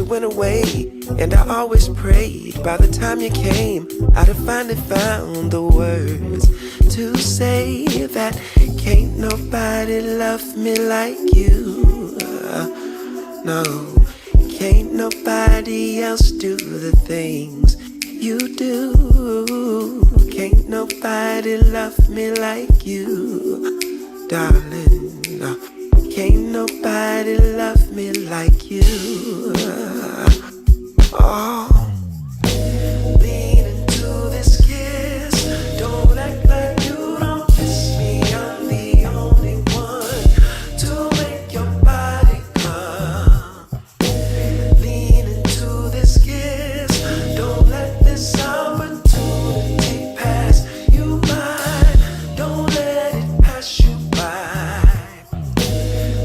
went away, and I always prayed by the time you came, I'd have finally found the words to say that can't nobody love me like you. No, can't nobody else do the things you do. Can't nobody love me like you, darling. Can't nobody love me like you. Oh, lean into this kiss. Don't act like you don't miss me. I'm the only one to make your body come. Lean into this kiss. Don't let this opportunity pass you by. Don't let it pass you by.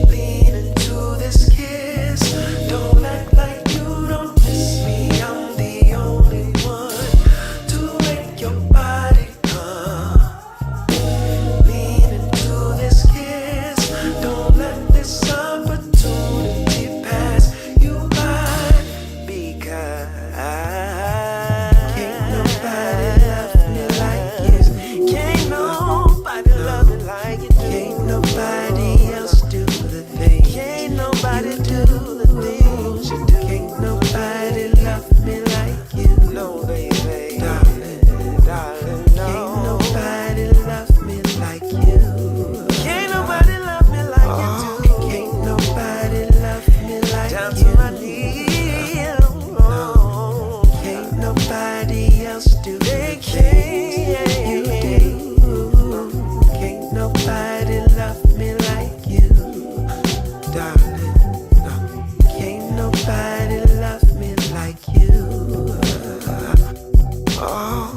Lean into this kiss. Don't act like you don't miss me. I'm the only one to make your body come. Lean into this kiss. Don't let this opportunity pass you by. Because can't nobody love me like you. Can't nobody love me like you do. Can't nobody else do the things. Can't nobody do the things you do. Can't nobody love me like you. No, baby, darling, darling, no. Can't nobody love me like you. Can't nobody love me like you do. Can't nobody love me like you. Down to my knees. No, can't nobody else do the things you do. Can't nobody love me like you, darling. Can't nobody love me like you. Oh,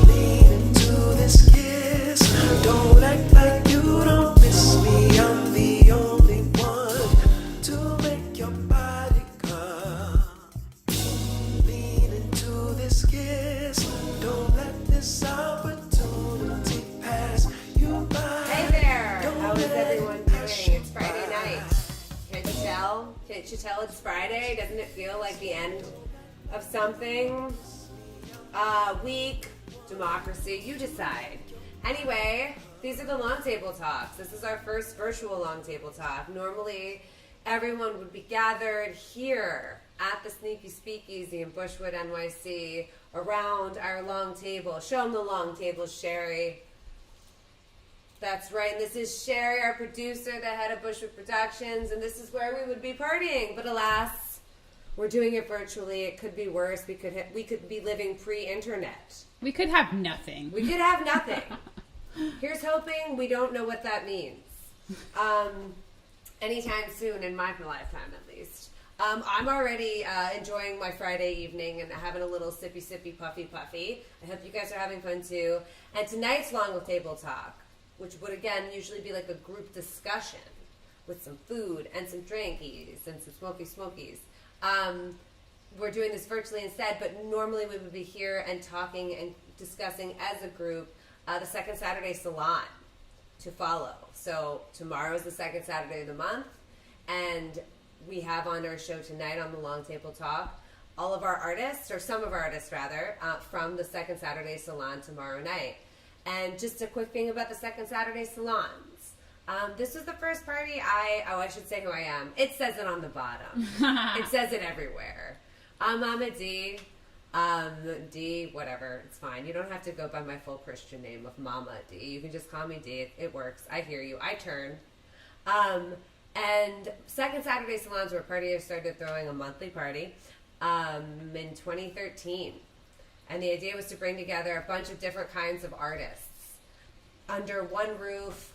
lean into this kiss. Don't act like you don't miss me. I'm the only one to make your body come. Lean into this kiss. Don't let this opportunity pass you by. Hey there! Don't How is let everyone it doing? pass you It's Friday by. night. Can't you tell? Can't you tell it's Friday? Doesn't it feel like the end of something? Week, democracy, you decide. Anyway, these are the long table talks. This is our first virtual long table talk. Normally, everyone would be gathered here at the Sneaky Speakeasy in Bushwood, NYC, around our long table. Show them the long table, Sherry. That's right, and this is Sherry, our producer, the head of Bushwood Productions, and this is where we would be partying. But alas, we're doing it virtually. It could be worse. We could be living pre-internet. We could have nothing. We could have nothing. Here's hoping. We don't know what that means. Anytime soon in my lifetime, at least. I'm already enjoying my Friday evening and having a little sippy, puffy. I hope you guys are having fun too. And tonight's long table talk, which would again usually be like a group discussion with some food and some drinkies and some smokies. We're doing this virtually instead, but normally we would be here and talking and discussing as a group the second Saturday Salon to follow. So tomorrow is the second Saturday of the month, and we have on our show tonight on the Long Table Talk all of our artists, or some of our artists rather, from the second Saturday Salon tomorrow night. And just a quick thing about the second Saturday Salons. This was the first party I should say who I am. It says it on the bottom. It says it everywhere. I'm Mama D. D, whatever, it's fine. You don't have to go by my full Christian name of Mama D. You can just call me D. It works. I hear you. I turn. And second Saturday Salons were a party I started throwing a monthly party in 2013. And the idea was to bring together a bunch of different kinds of artists under one roof,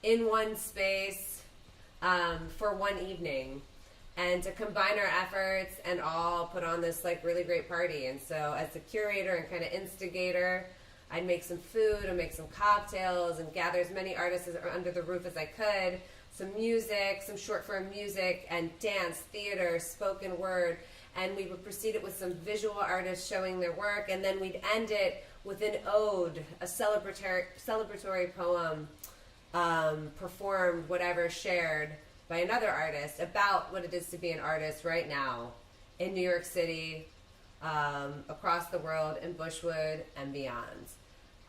in one space, for one evening, and to combine our efforts and all put on this like really great party. And so as the curator and kind of instigator, I'd make some food and make some cocktails and gather as many artists under the roof as I could, some music, some short form music and dance, theater, spoken word. And we would proceed it with some visual artists showing their work, and then we'd end it with an ode, a celebratory poem, performed, whatever, shared by another artist about what it is to be an artist right now in New York City, across the world, in Bushwood and beyond.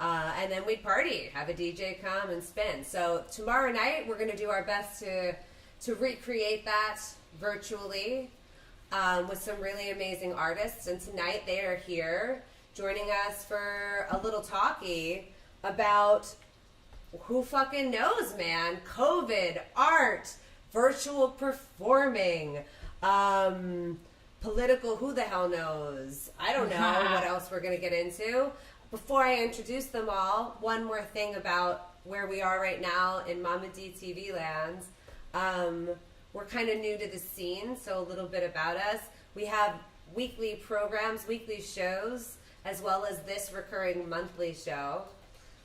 And then we party, have a DJ come and spin. So tomorrow night we're going to do our best to recreate that virtually with some really amazing artists. And tonight they are here joining us for a little talkie about who fucking knows, man. COVID, art, virtual performing, political, who the hell knows? I don't know what else we're going to get into. Before I introduce them all, one more thing about where we are right now in Mama D TV lands. We're kind of new to the scene, so a little bit about us. We have weekly programs, weekly shows, as well as this recurring monthly show.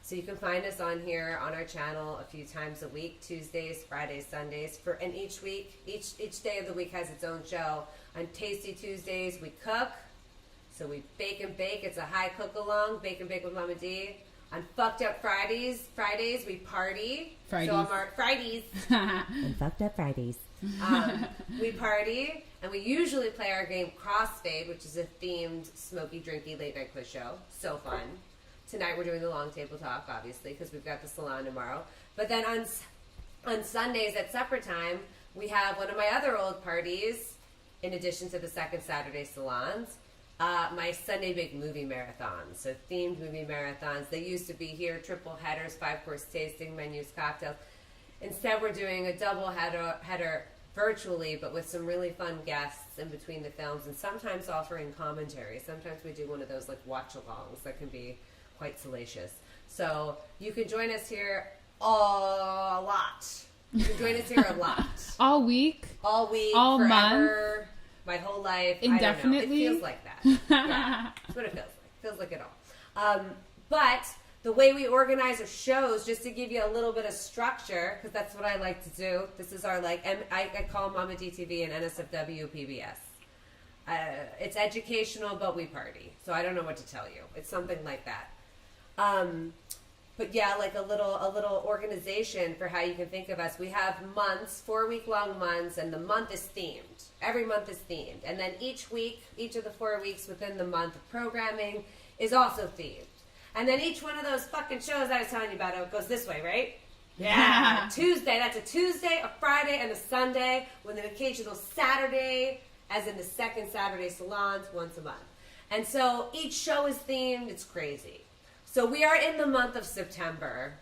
So you can find us on here on our channel a few times a week, Tuesdays, Fridays, Sundays. And each week, each day of the week has its own show. On Tasty Tuesdays, we cook. So we bake and bake. It's a high cook-along, bake and bake with Mama D. On Fucked Up Fridays, we party. Fridays. So on our Fridays. And Fucked Up Fridays. We party, and we usually play our game Crossfade, which is a themed, smoky, drinky, late-night quiz show. So fun. Tonight we're doing the long table talk, obviously, because we've got the salon tomorrow. But then on Sundays at supper time, we have one of my other old parties, in addition to the second Saturday salons, my Sunday big movie marathons. So themed movie marathons. They used to be here, triple headers, 5-course tasting, menus, cocktails. Instead, we're doing a double header virtually, but with some really fun guests in between the films, and sometimes offering commentary. Sometimes we do one of those like watch-alongs that can be quite salacious. So you can join us here a lot. You can join us here a lot. All week, all all forever, month, my whole life. indefinitely. I don't know. It feels like that. Yeah, that's what it feels like. It feels like it all. But the way we organize our shows, just to give you a little bit of structure, because that's what I like to do. This is our I call Mama DTV and NSFW PBS. It's educational, but we party. So I don't know what to tell you. It's something like that. But yeah, like a little organization for how you can think of us. We have months, 4-week-long months, and the month is themed. Every month is themed. And then each week, each of the 4 weeks within the month of programming is also themed. And then each one of those fucking shows I was telling you about, it goes this way, right? Yeah. Tuesday, that's a Tuesday, a Friday, and a Sunday, with an occasional Saturday, as in the second Saturday salons, once a month. And so each show is themed. It's crazy. So we are in the month of September,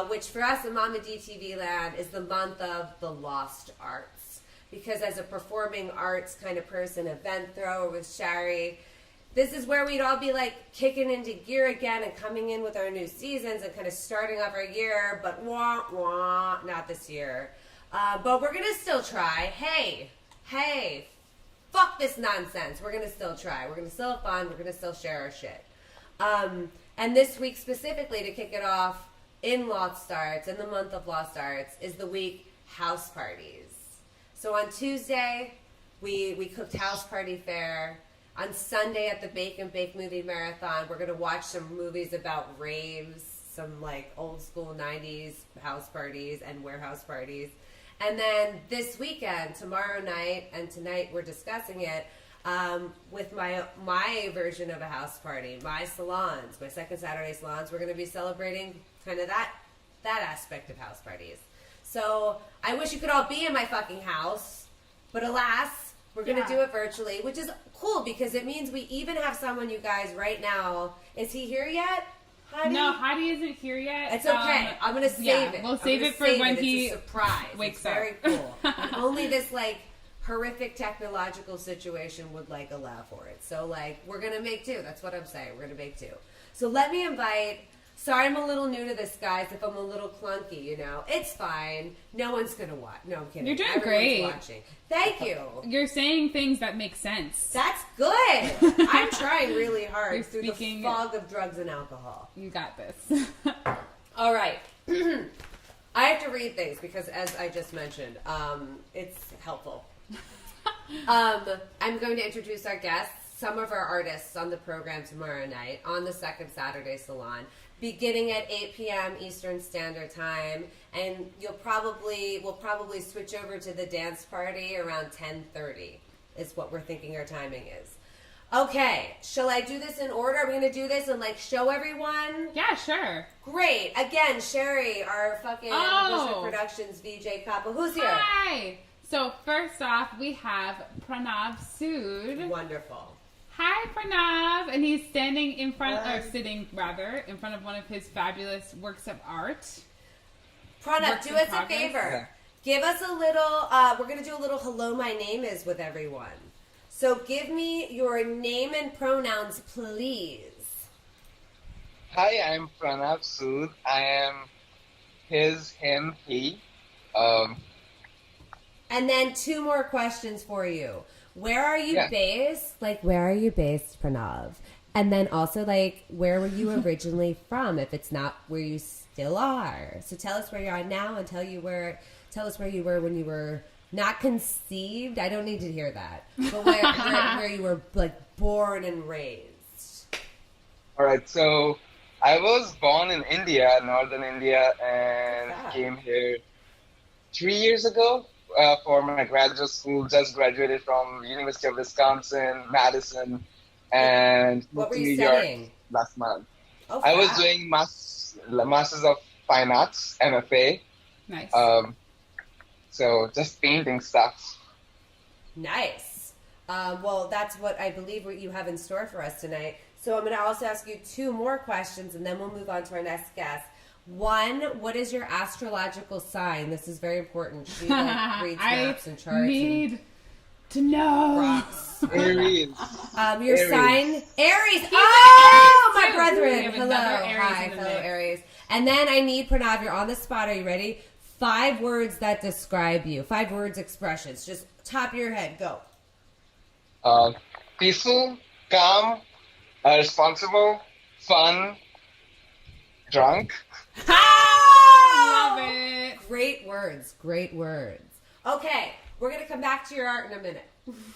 which for us in Mama DTV land is the month of the lost arts. Because as a performing arts kind of person, event thrower with Shari, this is where we'd all be like kicking into gear again and coming in with our new seasons and kind of starting off our year, but not this year. But we're going to still try. Hey, fuck this nonsense. We're going to still try. We're going to still have fun. We're going to still share our shit. And this week specifically, to kick it off in Lost Arts, in the month of Lost Arts, is the week House Parties. So on Tuesday, we cooked House Party Fare. On Sunday at the Bake and Bake Movie Marathon, we're going to watch some movies about raves, some like old school 90s house parties and warehouse parties. And then this weekend, tomorrow night, and tonight we're discussing it, with my version of a house party, my salons, my second Saturday salons. We're going to be celebrating kind of that aspect of house parties. So I wish you could all be in my fucking house, but alas, we're going to do it virtually, which is cool because it means we even have someone, you guys, right now. Is he here yet? Heidi? No, Heidi isn't here yet. It's okay. I'm going to save it. We'll save it for when he it's a surprise. wakes it's very cool. And only this horrific technological situation would allow for it. So we're gonna make do. That's what I'm saying. We're gonna make do. So let me invite. Sorry, I'm a little new to this, guys. If I'm a little clunky, it's fine. No one's gonna watch. No, I'm kidding. You're doing Everyone's great. Watching. Thank you. You're saying things that make sense. That's good. I'm trying really hard You're through speaking- the fog of drugs and alcohol. You got this. All right. I have to read things because, as I just mentioned, it's helpful. I'm going to introduce our guests. some of our artists on the program tomorrow night on the second Saturday Salon, beginning at 8 p.m. Eastern Standard Time, and we'll probably switch over to the dance party around 10:30 is what we're thinking our timing is. Okay, shall I do this in order? Are we going to do this and like show everyone? Yeah, sure. Great. Again, Sherry, our fucking Bishop Productions VJ couple. Who's here? Hi. So first off, we have Pranav Sood. Wonderful. Hi, Pranav. And he's standing in front, or sitting rather, in front of one of his fabulous works of art. Pranav, Works do in us a progress. favor. Give us a little, we're going to do a little hello, my name is with everyone. So give me your name and pronouns, please. Hi, I'm Pranav Sood. I am his, him, he. And then 2 more questions for you. Where are you Yeah. based? Like, where are you based, Pranav? And then also, like, where were you originally from, if it's not where you still are? So tell us where you are now and tell us where you were when you were not conceived. I don't need to hear that. But where you were, like, born and raised. All right, so I was born in India, northern India, and Wow. came here 3 years ago for my graduate school. Just graduated from University of Wisconsin, Madison, and What moved were to you New York studying? last month. Oh, I was wow. doing Masters of Fine Arts, MFA. Nice. So just painting stuff. Nice. Well, that's what I believe what you have in store for us tonight. So I'm going to also ask you 2 more questions, and then we'll move on to our next guest. 1, what is your astrological sign? This is very important. She like, reads maps and charts. need to know. Rocks. Aries. Your Aries. sign, Aries. He's Oh, an Aries, my too. brethren. We have Hello. another Aries Hi, in the fellow mix. Aries. And then I need, Pranav, you're on the spot. Are you ready? 5 words that describe you. 5 words, expressions. Just top of your head. Go. Peaceful, calm, responsible, fun, drunk. Love it. Great words. Great words. Okay, we're going to come back to your art in a minute.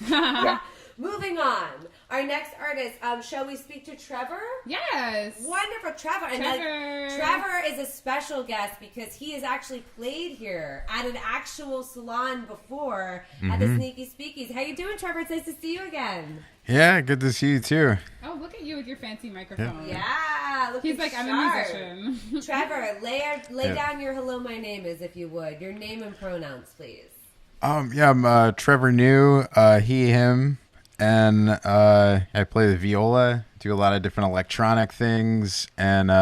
Yeah. Moving on. Our next artist, shall we speak to Trevor? Yes. Wonderful, Trevor. And Trevor. Trevor is a special guest because he has actually played here at an actual salon before at the Sneaky Speakies. How you doing, Trevor? It's nice to see you again. Yeah, good to see you too. Oh, look at you with your fancy microphone. Yeah, look He's like, I'm sharp. a musician. Trevor, lay Yeah. down your hello, my name is, if you would. Your name and pronouns, please. Yeah, I'm Trevor New, he, him, and I play the viola, do a lot of different electronic things, and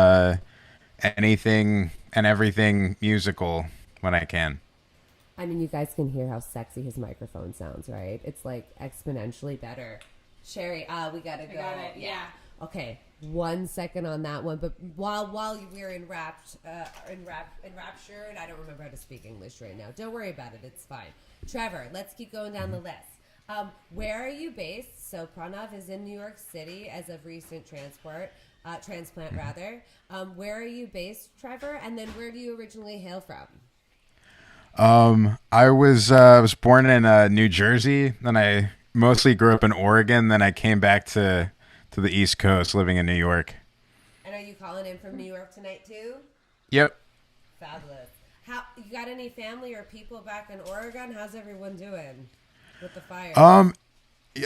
anything and everything musical when I can. I mean, you guys can hear how sexy his microphone sounds, right? It's like exponentially better. Sherry, we gotta go. got it, yeah. Okay, 1 second on that one. But while we're enraptured, and I don't remember how to speak English right now. Don't worry about it. It's fine. Trevor, let's keep going down the list. Where are you based? So Pranav is in New York City as of recent transplant rather. Where are you based, Trevor? And then where do you originally hail from? I was born in New Jersey, then I mostly grew up in Oregon, then I came back to the East Coast, living in New York. And are you calling in from New York tonight too? Yep. Fabulous. How you got any family or people back in Oregon? How's everyone doing with the fire?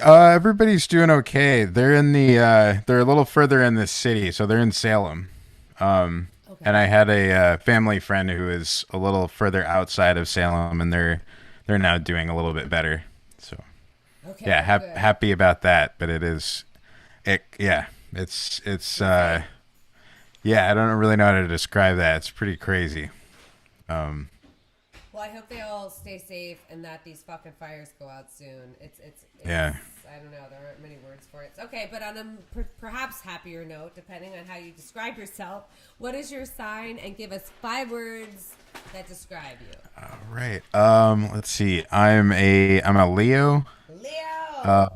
Everybody's doing okay. They're in they're a little further in the city, so they're in Salem. And I had a family friend who is a little further outside of Salem, and they're now doing a little bit better. So Okay. yeah, good. happy about that. But it's yeah, I don't really know how to describe that. It's pretty crazy. Well, I hope they all stay safe and that these fucking fires go out soon. It's Yeah. I don't know. There aren't many words for it. Okay, but on a perhaps happier note, depending on how you describe yourself, what is your sign? And give us 5 words that describe you. All right. Let's see. I'm a Leo. Leo. Let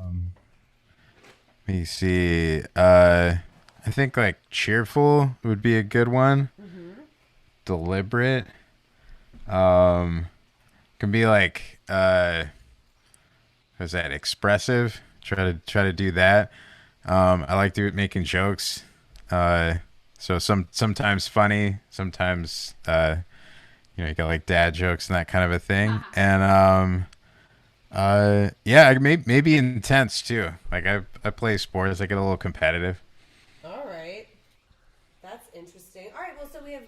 me see. I think like cheerful would be a good one. Mm-hmm. Deliberate. Can be like, what's that? Expressive try to do that. I like making jokes. So sometimes funny, sometimes you got like dad jokes and that kind of a thing. And yeah, maybe intense too. Like I play sports, I get a little competitive. All right. That's interesting. All right, well, so we have.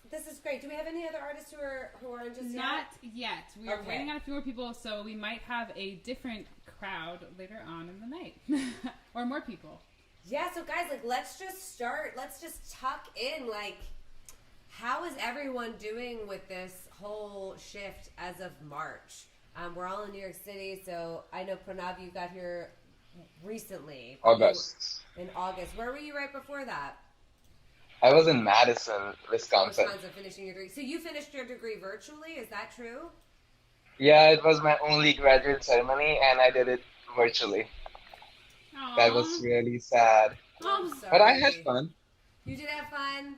This is great. Do we have any other artists who are in just Not yet. We are Okay. waiting on a few more people, so we might have a different crowd later on in the night, or more people. Yeah, so guys, like, let's just start. Let's just tuck in. Like, how is everyone doing with this whole shift as of March? We're all in New York City, so I know Pranav, you got here recently. August. In August. Where were you right before that? I was in Madison, Wisconsin. Wisconsin, finishing your degree. So you finished your degree virtually? Is that true? Yeah, it was my only graduate ceremony, and I did it virtually. That was Aww. really sad. I'm sorry. But I had fun. You did have fun?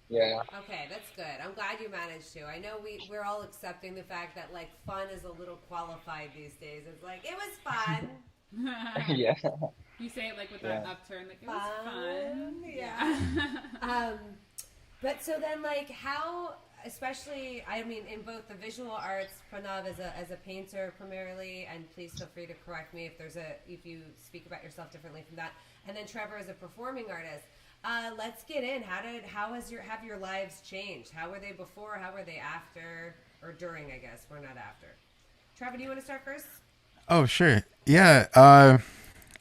Yeah. Okay, that's good. I'm glad you managed to. I know we're all accepting the fact that, like, fun is a little qualified these days. It's like, it was fun. Yeah. You say it like with that Yeah. upturn, like it was fun. Yeah. But so then, like, how, especially, I mean, in both the visual arts, Pranav as a painter primarily, and please feel free to correct me if you speak about yourself differently from that, and then Trevor as a performing artist. Let's get in. How have your lives changed? How were they before? How were they after or during? I guess we're not after. Trevor, do you want to start first? Oh, sure. Yeah.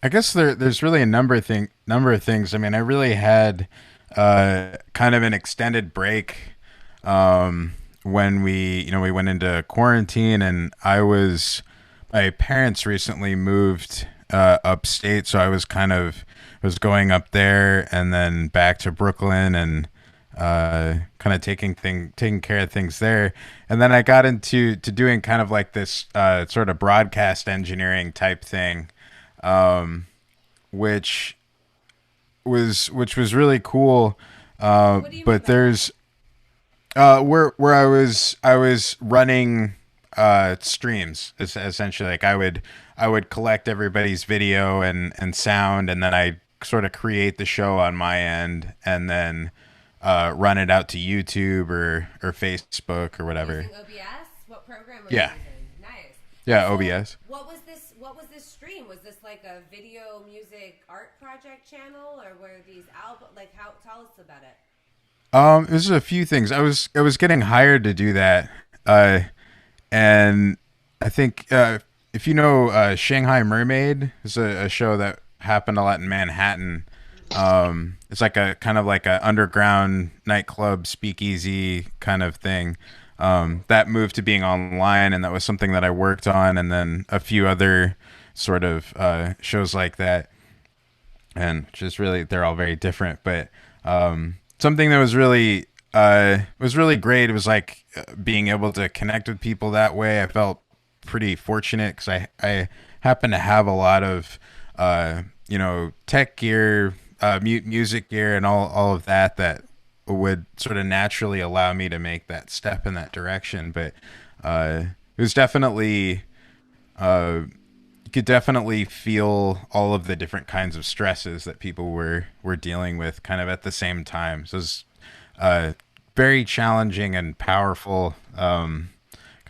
I guess there's really a number of things. I mean, I really had kind of an extended break when we went into quarantine, and my parents recently moved upstate, so I was going up there and then back to Brooklyn and kind of taking care of things there. And then I got into doing kind of like this sort of broadcast engineering type thing, which was really cool. What do you mean But by there's where I was running streams essentially. Like I would collect everybody's video and sound, and then I sort of create the show on my end, and then run it out to YouTube or Facebook or whatever. Using OBS? What program were Yeah. you using? Nice. Yeah, So, OBS. What was this stream? Was this like a video music art project channel, or were these album? Like, how? Tell us about it. There's a few things. I was getting hired to do that, and I think if you know Shanghai Mermaid is a show that happened a lot in Manhattan. It's like a kind of like a underground nightclub speakeasy kind of thing. That moved to being online, and that was something that I worked on, and then a few other sort of shows like that. And just really, they're all very different, but something that was really great. It was like being able to connect with people that way. I felt pretty fortunate because I happen to have a lot of tech gear, music gear, and all of that would sort of naturally allow me to make that step in that direction. But it was definitely you could definitely feel all of the different kinds of stresses that people were dealing with kind of at the same time. So it was very challenging and powerful, kind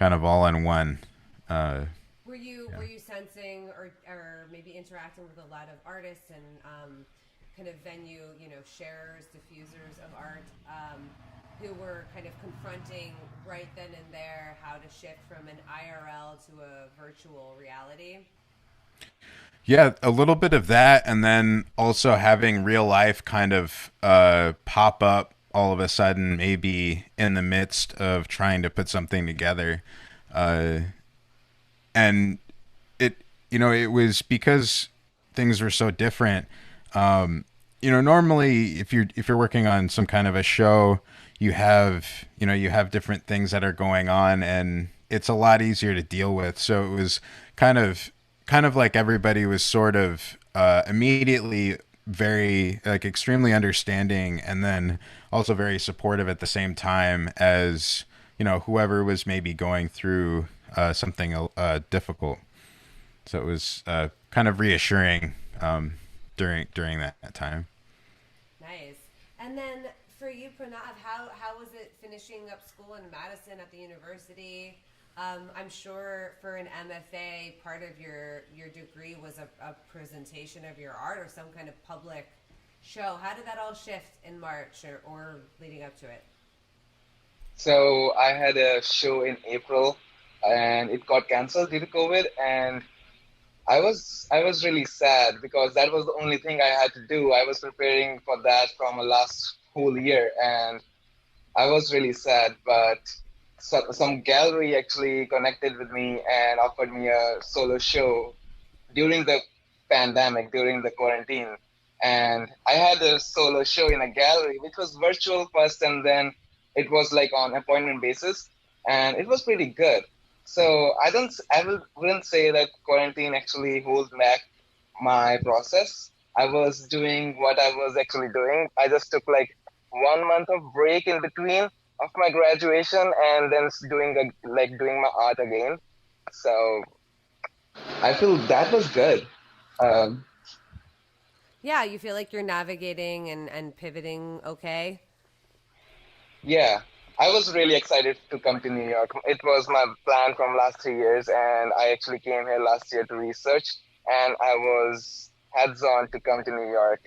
of all in one. Were you sensing or maybe interacting with a lot of artists and kind of venue, sharers, diffusers of art, who were kind of confronting right then and there how to shift from an IRL to a virtual reality? Yeah, a little bit of that, and then also having real life kind of pop up all of a sudden, maybe in the midst of trying to put something together. And it was because things were so different. Normally if you're working on some kind of a show, you have different things that are going on, and it's a lot easier to deal with. So it was kind of like everybody was sort of immediately very like extremely understanding, and then also very supportive at the same time as whoever was maybe going through something difficult. So it was kind of reassuring during that time. Nice. And then for you, Pranav, how was it finishing up school in Madison at the university? I'm sure for an MFA, part of your degree was a presentation of your art or some kind of public show. How did that all shift in March or leading up to it? So I had a show in April, and it got canceled due to COVID, and I was really sad because that was the only thing I had to do. I was preparing for that from a last whole year, and I was really sad. But some gallery actually connected with me and offered me a solo show during the pandemic, during the quarantine. And I had a solo show in a gallery, which was virtual first, and then it was like on appointment basis, and it was pretty good. So wouldn't say that quarantine actually holds back my process. I was doing what I was actually doing. I just took like 1 month of break in between of my graduation, and then doing my art again. So I feel that was good. Um, Yeah, you feel like you're navigating and pivoting okay? yeah, I was really excited to come to New York. It was my plan from last 3 years, and I actually came here last year to research, and I was heads on to come to New York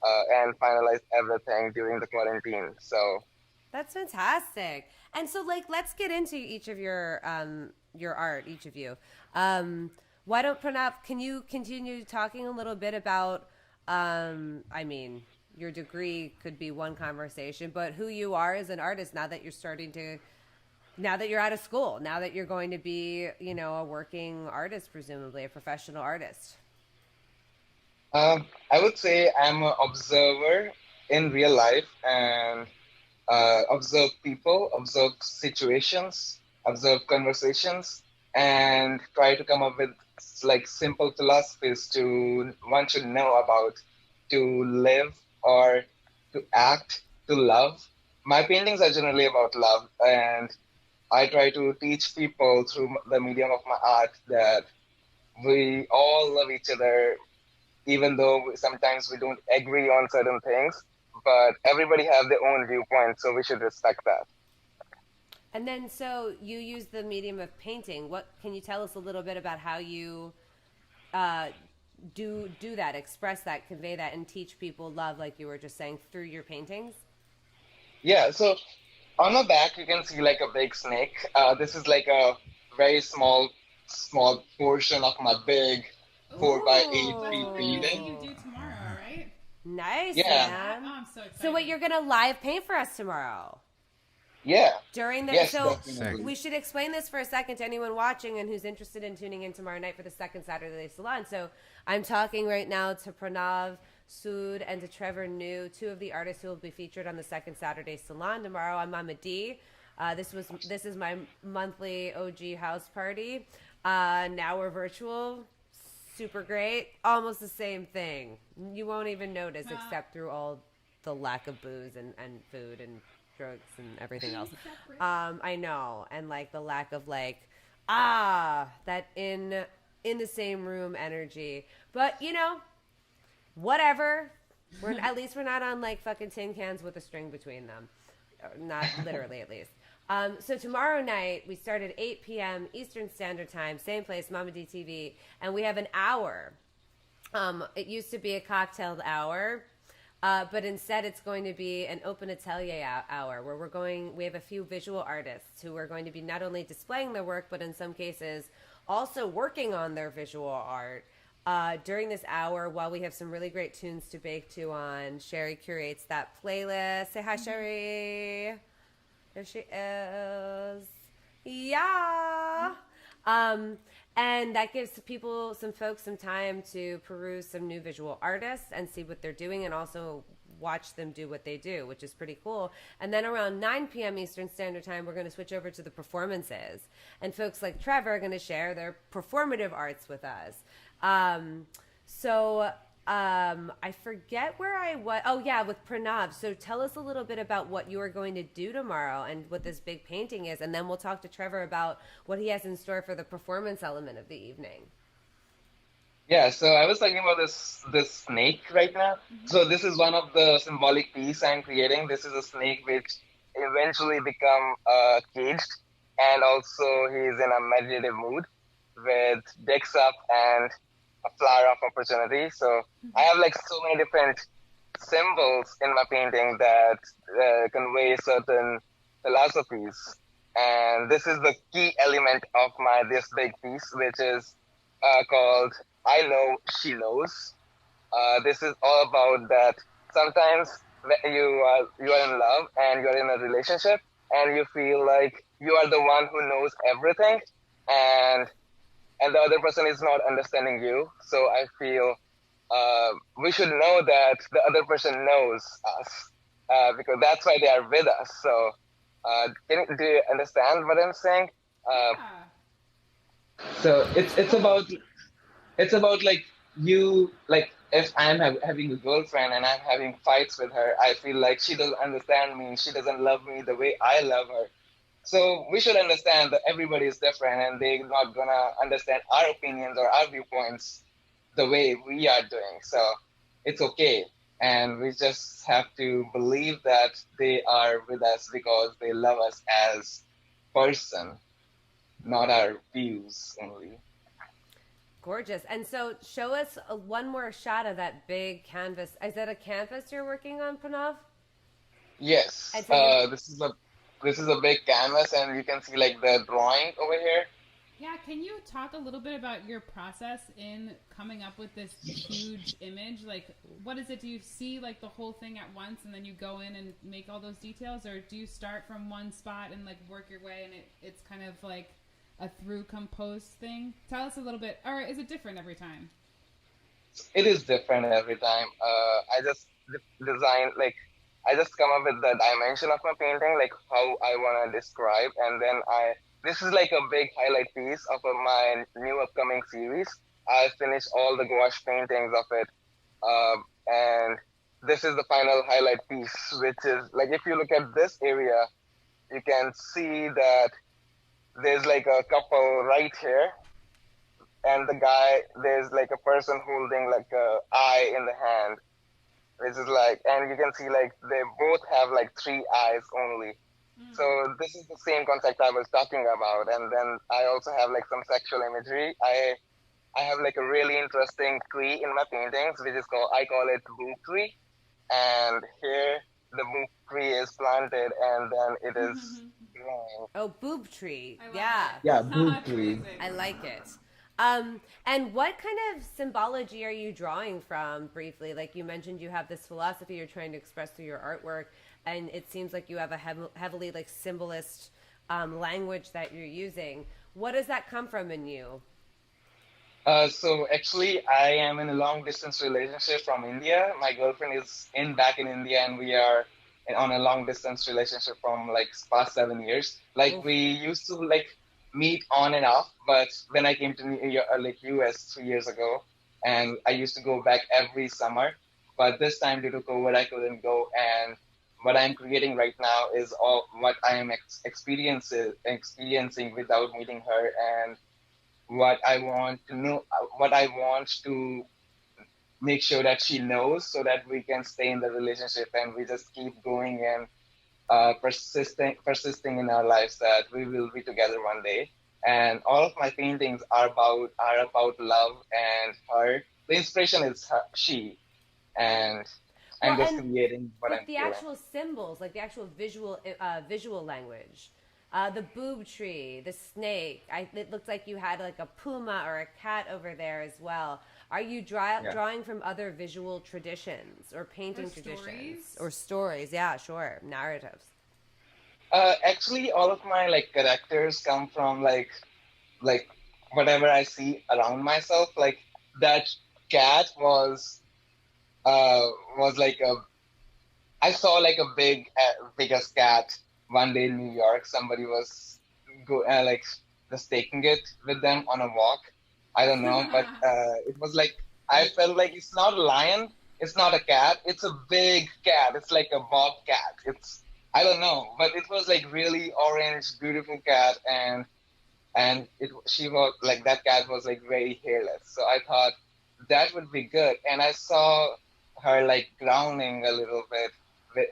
and finalize everything during the quarantine. So That's fantastic. And so, like, let's get into each of your art, each of you. Why don't Pranav? Can you continue talking a little bit about? I mean, your degree could be one conversation, but who you are as an artist now that now that you're out of school, now that you're going to be, a working artist, presumably a professional artist. I would say I'm an observer in real life and observe people, observe situations, observe conversations, and try to come up with like simple philosophies to one should know about to live or to act, to love. My paintings are generally about love, and I try to teach people through the medium of my art that we all love each other, even though sometimes we don't agree on certain things. But everybody have their own viewpoint, so we should respect that. And then, so you use the medium of painting. What can you tell us a little bit about how you uh, do that, express that, convey that, and teach people love, like you were just saying, through your paintings? Yeah, so on my back you can see like a big snake. This is like a very small portion of my big 4 by 8 feet What painting. you do tomorrow, right? Nice, Yeah. man. Oh, I'm so excited. So, what you're gonna live paint for us tomorrow? Yeah. During the Yes, so definitely. we should explain this for a second to anyone watching and who's interested in tuning in tomorrow night for the second Saturday Salon. So I'm talking right now to Pranav Sood and to Trevor New, two of the artists who will be featured on the second Saturday Salon tomorrow. I'm Mama D. This is my monthly OG house party. Now we're virtual. Super great. Almost the same thing. You won't even notice except through all the lack of booze and food and drugs and everything else. I know. And like the lack of like, that in the same room energy. But whatever. At least we're not on like fucking tin cans with a string between them. Not literally, at least. So tomorrow night, we start at 8 p.m. Eastern Standard Time, same place, Mama D TV, and we have an hour. It used to be a cocktailed hour, but instead it's going to be an open atelier hour where we have a few visual artists who are going to be not only displaying their work, but in some cases also working on their visual art. During this hour, while we have some really great tunes to bake to on, Sherry curates that playlist. Say hi, Sherry. There she is. Yeah. And that gives some folks some time to peruse some new visual artists and see what they're doing and also watch them do what they do, which is pretty cool. And then around 9 p.m. Eastern Standard Time, we're going to switch over to the performances. And folks like Trevor are going to share their performative arts with us. I forget where I was. Oh, yeah, with Pranav. So tell us a little bit about what you are going to do tomorrow and what this big painting is. And then we'll talk to Trevor about what he has in store for the performance element of the evening. Yeah, so I was talking about this snake right now. So this is one of the symbolic piece I'm creating. This is a snake which eventually become caged, and also he's in a meditative mood with dicks up and a flower of opportunity. So I have like so many different symbols in my painting that convey certain philosophies, and this is the key element of my this big piece, which is called I Know She Knows. This is all about that sometimes when you are in love and you're in a relationship and you feel like you are the one who knows everything, and the other person is not understanding you. So I feel we should know that the other person knows us, because that's why they are with us. So do you understand what I'm saying? Uh, Yeah. so That's it's about like you like if I'm having a girlfriend and I'm having fights with her, I feel like she doesn't understand me, she doesn't love me the way I love her. So we should understand that everybody is different and they're not gonna understand our opinions or our viewpoints the way we are doing. So it's okay, and we just have to believe that they are with us because they love us as person, not our views only. gorgeous. And so, show us one more shot of that big canvas. Is that a canvas you're working on, Pranav? Yes, And so you're this is a big canvas, and you can see like the drawing over here. Yeah, can you talk a little bit about your process in coming up with this huge image? Like, what is it? Do you see like the whole thing at once and then you go in and make all those details? Or do you start from one spot and like work your way and it's kind of like a through composed thing? Tell us a little bit, or is it different every time? It is different every time. I just design like I just come up with the dimension of my painting, like how I want to describe, and then I this is like a big highlight piece of my new upcoming series. I finished all the gouache paintings of it, and this is the final highlight piece, which is like if you look at this area, you can see that there's like a couple right here, and the guy there's like a person holding like a eye in the hand, which is like, and you can see like they both have like three eyes only. So this is the same concept I was talking about, and then I also have like some sexual imagery. I have like a really interesting tree in my paintings, which is called I call it boob tree, and here the boob tree is planted, and then it is growing. oh, boob tree. I love Yeah, it. Yeah, boob That's tree. amazing. I like it. And what kind of symbology are you drawing from briefly? Like you mentioned, you have this philosophy you're trying to express through your artwork, and it seems like you have a heavily like symbolist language that you're using. What does that come from in you? So actually, I am in a long distance relationship from India. My girlfriend is in back in India, and we are on a long distance relationship from like past 7 years. Like Oof. we used to like meet on and off, but when I came to like US 3 years ago, and I used to go back every summer, but this time due to COVID, I couldn't go. And what I'm creating right now is all what I am experiencing without meeting her, and what I want to know, what I want to make sure that she knows, so that we can stay in the relationship and we just keep going and persisting in our lives that we will be together one day. And all of my paintings are about love and her. The inspiration is her, she, and I'm Well, just and creating what with I'm the feeling. actual symbols, like the actual visual language, the boob tree, the snake. It looked like you had like a puma or a cat over there as well. Are you Yeah. drawing from other visual traditions or painting Or traditions stories? or stories? Yeah, sure, narratives. Actually, all of my like characters come from like whatever I see around myself. Like that cat uh was like a I saw like a biggest cat one day in New York. Somebody was like just taking it with them on a walk. I don't know, but it was like I felt like it's not a lion, it's not a cat, it's a big cat. It's like a bobcat. It's I don't know, but it was like really orange, beautiful cat, and it she was like that cat was like very hairless. So I thought that would be good. And I saw her like grounding a little bit,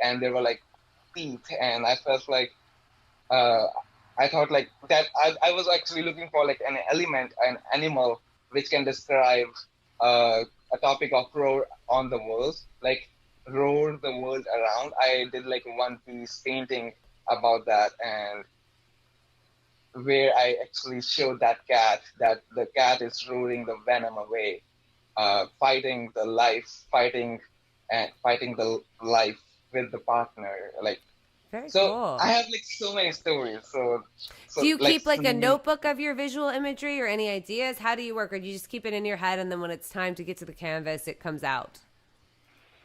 and there were like teeth, and I felt like uh, I thought like that I was actually looking for like an element, an animal which can describe uh, a topic of roar on the world, like roar the world around. I did like a one piece painting about that, and where I actually showed that the cat is roaring the venom away, fighting the life, fighting the life with the partner. Like, Very so cool. I have like so many stories. Do you Like keep like so a many, notebook of your visual imagery or any ideas? How do you work? Or do you just keep it in your head and then when it's time to get to the canvas, it comes out?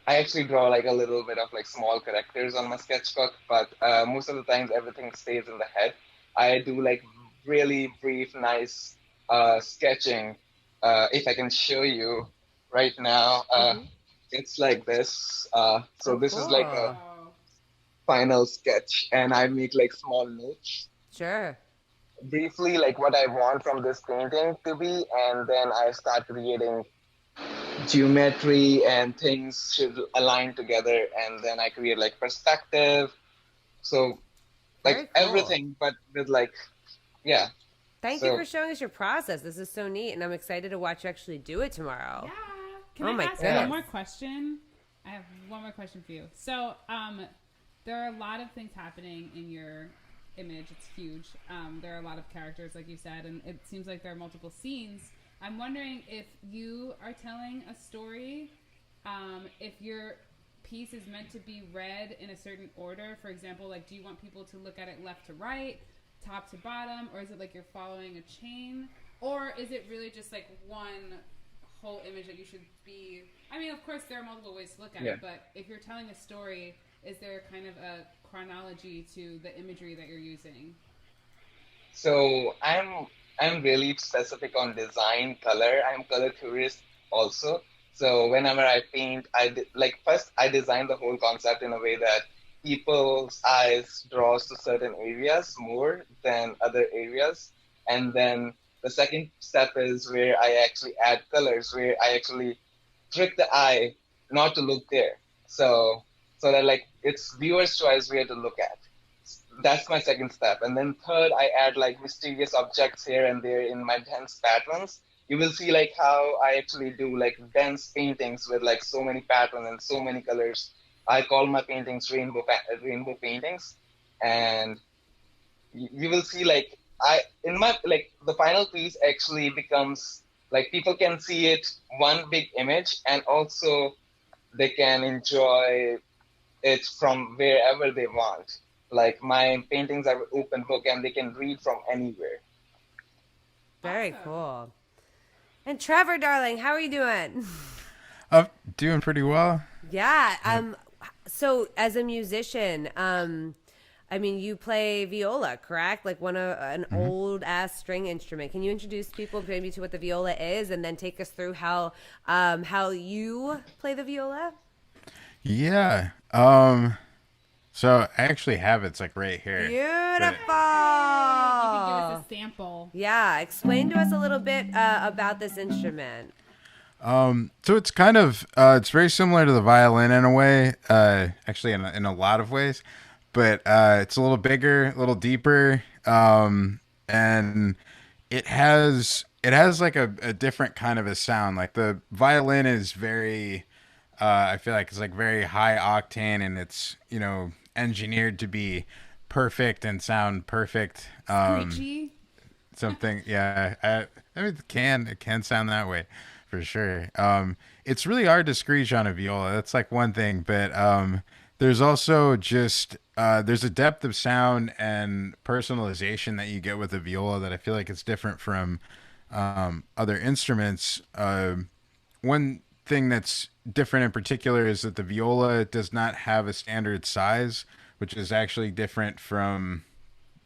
I actually draw like a little bit of like small characters on my sketchbook, but most of the times everything stays in the head. I do like really brief, nice sketching. If I can show you right now, it's like this. So Oh, this is like a cool. Wow. final sketch, and I make like small notes Sure. briefly, like what I want from this painting to be, and then I start creating geometry and things should align together, and then I create like perspective, so like Very cool. everything but with like, yeah. Thank you So for showing us your process. This is so neat, and I'm excited to watch you actually do it tomorrow. Yeah. Can Oh I my ask goodness. one more question? I have one more question for you. So, there are a lot of things happening in your image. It's huge. There are a lot of characters, like you said, and it seems like there are multiple scenes. I'm wondering if you are telling a story, if your piece is meant to be read in a certain order. For example, like, do you want people to look at it left to right, top to bottom, or is it like you're following a chain? Or is it really just like one whole image that you should be? I mean, of course, there are multiple ways to look at Yeah. it, but if you're telling a story, is there kind of a chronology to the imagery that you're using? so I'm really specific on design, color. I'm color curious also. So whenever I paint, like first I design the whole concept in a way that people's eyes draws to certain areas more than other areas, and then the second step is where I actually add colors, where I actually trick the eye not to look there. So that like it's viewer's choice where to look at. That's my second step. And then third, I add like mysterious objects here and there in my dense patterns. You will see like how I actually do like dense paintings with like so many patterns and so many colors. I call my paintings rainbow paintings, and you will see like I in my like the final piece actually becomes like people can see it one big image, and also they can enjoy it from wherever they want. Like my paintings are open book and they can read from anywhere. Very Awesome. cool. And Trevor, darling, how are you doing? Doing pretty well. Yeah. So as a musician, I mean, you play viola, correct? Like an old ass string instrument. Can you introduce people maybe to what the viola is, and then take us through how you play the viola? Yeah. So I actually have it's like right here. Beautiful. You can give us a sample. Yeah. Explain to us a little bit about this instrument. So it's kind of it's very similar to the violin in a way. Actually, in a lot of ways, but it's a little bigger, a little deeper, and it has like a different kind of a sound. Like the violin is very, I feel like it's like very high octane, and it's engineered to be perfect and sound perfect. Preachy. Something, yeah. I mean, it can sound that way for sure. It's really hard to screech on a viola. That's like one thing, but there's also just there's a depth of sound and personalization that you get with a viola that I feel like it's different from other instruments. One thing that's different in particular is that the viola does not have a standard size, which is actually different from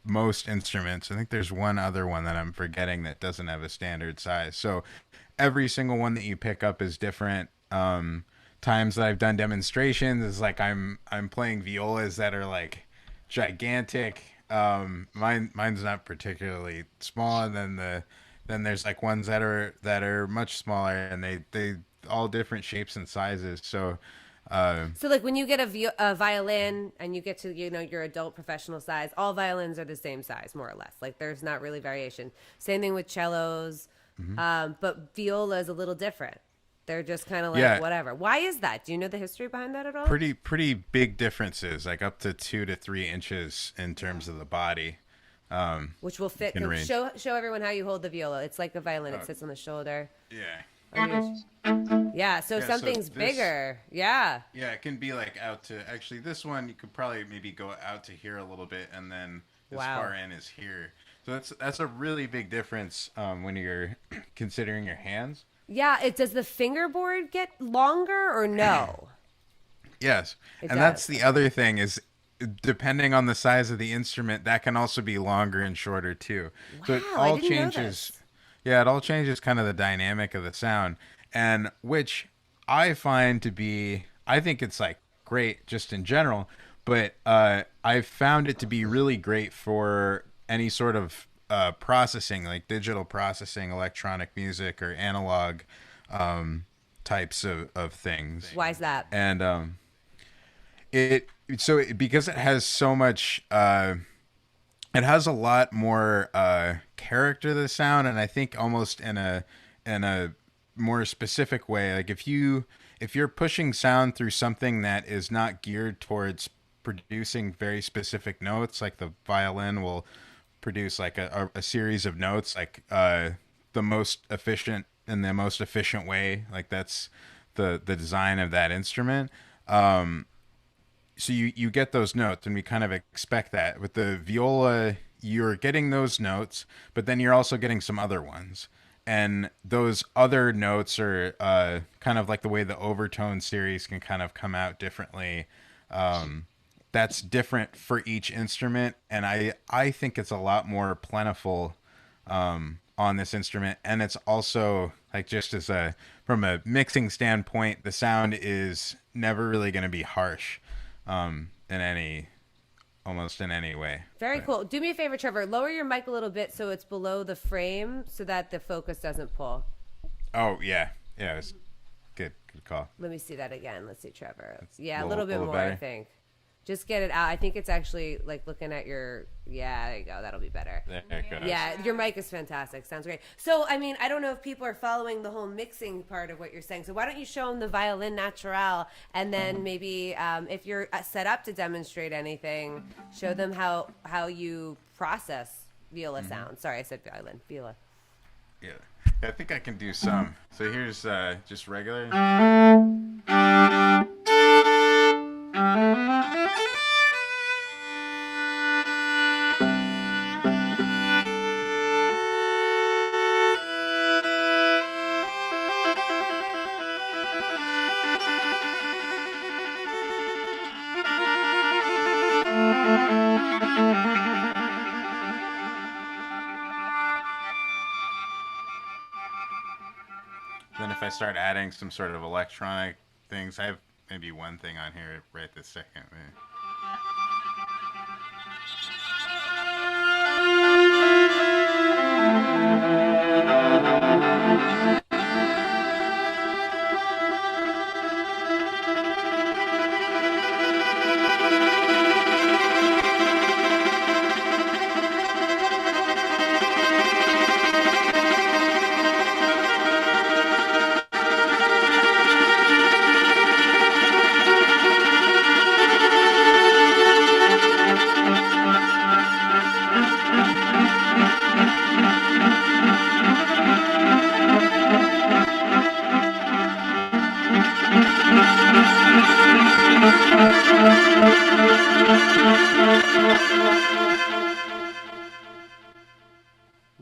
most instruments. I think there's one other one that I'm forgetting that doesn't have a standard size. So every single one that you pick up is different. Times that I've done demonstrations is like I'm playing violas that are like gigantic. Mine's not particularly small, and then then there's like ones that are much smaller, and they all different shapes and sizes. So So like when you get a violin and you get to your adult professional size, all violins are the same size more or less. Like there's not really variation. Same thing with cellos, but viola is a little different. They're just kind of like Yeah. whatever. Why is that? Do you know the history behind that at all? pretty big differences, like up to 2 to 3 inches in terms of the body. Which will fit. in range. Show everyone how you hold the viola. It's like a violin. It sits on the shoulder. Yeah. Yeah. So so something's this- bigger. Yeah. Yeah, it can be like out to, actually this one you could probably maybe go out to here a little bit, and then as Wow. far in as here. So that's a really big difference when you're considering your hands. Yeah. Does the fingerboard get longer or no? Yes. It And that's does. the other thing is, depending on the size of the instrument, that can also be longer and shorter too. So it Wow, I all didn't know changes. this. Yeah, it all changes kind of the dynamic of the sound, and which I find to be, I think it's like great just in general, but I've found it to be really great for any sort of processing, like digital processing, electronic music, or analog types of things. Why is that? And because it has so much it has a lot more character to the sound, and I think almost in a more specific way, like if you're pushing sound through something that is not geared towards producing very specific notes, like the violin will produce like a series of notes, like the most efficient in the most efficient way, like that's the design of that instrument. So you get those notes, and we kind of expect that. With the viola, you're getting those notes, but then you're also getting some other ones. And those other notes are kind of like the way the overtone series can kind of come out differently. That's different for each instrument, and I think it's a lot more plentiful on this instrument. And it's also like, just as from a mixing standpoint, the sound is never really going to be harsh. Almost in any way. Very cool. Do me a favor, Trevor. Lower your mic a little bit so it's below the frame so that the focus doesn't pull. Oh yeah, it's good call. Let me see that again. Let's see, Trevor. Yeah, a a little bit little more, I better. think. Just get it out. I think it's actually like looking at your. Yeah, there you go. That'll be better. There it goes. Yeah, your mic is fantastic. Sounds great. So, I mean, I don't know if people are following the whole mixing part of what you're saying. So, why don't you show them the violin natural, and then maybe if you're set up to demonstrate anything, show them how you process viola sound. Sorry, I said violin. Viola. Yeah, I think I can do some. So here's just regular. Then if I start adding some sort of electronic things, I have maybe one thing on here right this second.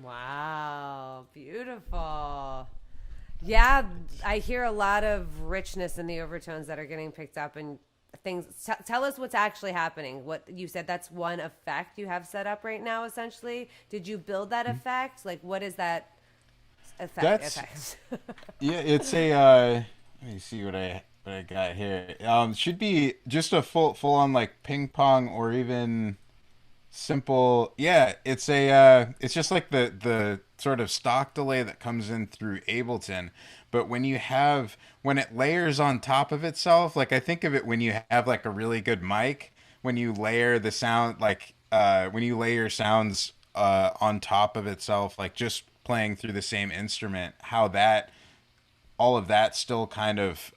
Wow, beautiful. Yeah, I hear a lot of richness in the overtones that are getting picked up and things. Tell us what's actually happening. What you said, that's one effect you have set up right now, essentially. Did you build that effect? Like, what is that effect? That's- Yeah, it's a. Let me see what I got here. Should be just a full on like ping pong or even simple. Yeah, it's a. It's just like the sort of stock delay that comes in through Ableton, but when it layers on top of itself, like I think of it when you have like a really good mic, when you layer the sound, like when you layer sounds on top of itself, like just playing through the same instrument, how that all of that still kind of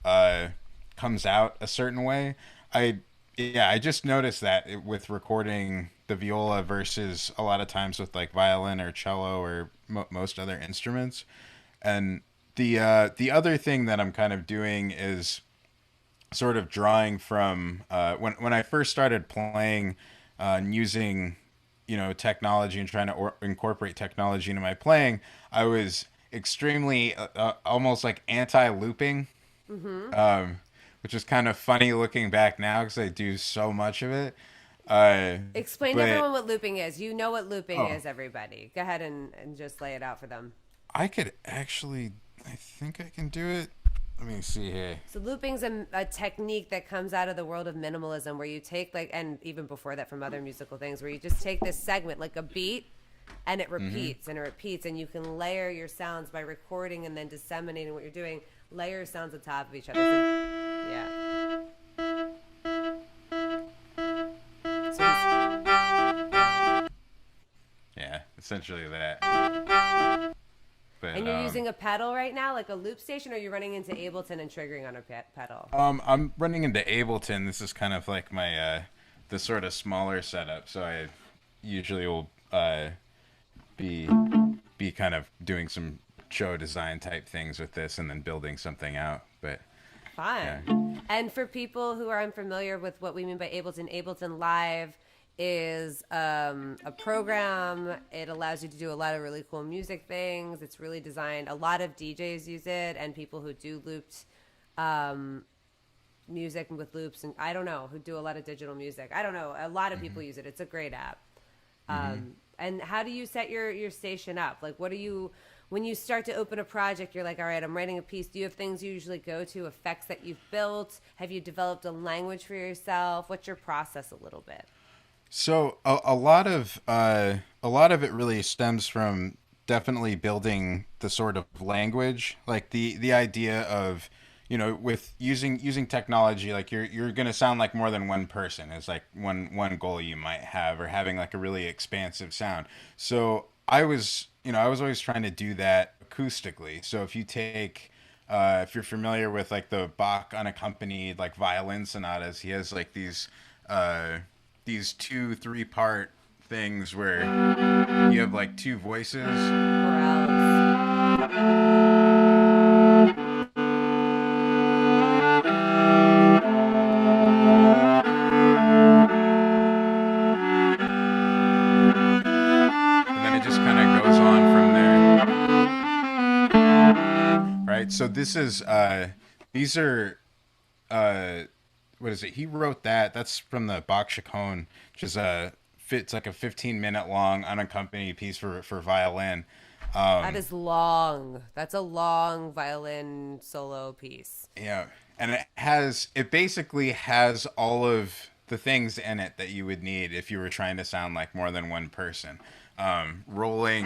comes out a certain way. I Yeah, I just noticed that with recording the viola versus a lot of times with like violin or cello or most other instruments. And the other thing that I'm kind of doing is sort of drawing from when I first started playing and using technology and trying to incorporate technology into my playing. I was extremely almost like anti-looping, which is kind of funny looking back now because I do so much of it. Explain to But everyone what looping is. You know what looping oh, is, everybody. Go ahead and just lay it out for them. I could actually, I think I can do it. Let me see here. So looping's a technique that comes out of the world of minimalism, where you take and even before that from other musical things, where you just take this segment like a beat, and it repeats and it repeats, and you can layer your sounds by recording and then disseminating what you're doing. Layer sounds on top of each other. So, yeah. So Yeah, essentially that. But and you're using a pedal right now, like a loop station, or you're running into Ableton and triggering on a pedal? I'm running into Ableton. This is kind of like my the sort of smaller setup. So I usually will be kind of doing some show design type things with this, and then building something out. But Fun. yeah. And for people who are unfamiliar with what we mean by Ableton, Ableton Live is a program. It allows you to do a lot of really cool music things. It's really designed. A lot of DJs use it, and people who do looped music with loops, and I don't know, who do a lot of digital music. I don't know. A lot of people use it. It's a great app. And how do you set your station up? Like, what do you, when you start to open a project, you're like, all right, I'm writing a piece. Do you have things you usually go to, effects that you've built? Have you developed a language for yourself? What's your process a little bit? So a lot of it really stems from definitely building the sort of language, like the idea of, with using technology, like you're gonna sound like more than one person is like one goal you might have, or having like a really expansive sound. So I was always trying to do that acoustically. So if you take if you're familiar with like the Bach unaccompanied like violin sonatas, he has like these 2-3 part things where you have like two voices. And then it just kind of goes on from there. Right? So this is these are what is it? He wrote that. That's from the Bach Chaconne, which is it's like a 15-minute long unaccompanied piece for violin. That is long. That's a long violin solo piece. Yeah, and it basically has all of the things in it that you would need if you were trying to sound like more than one person. Rolling.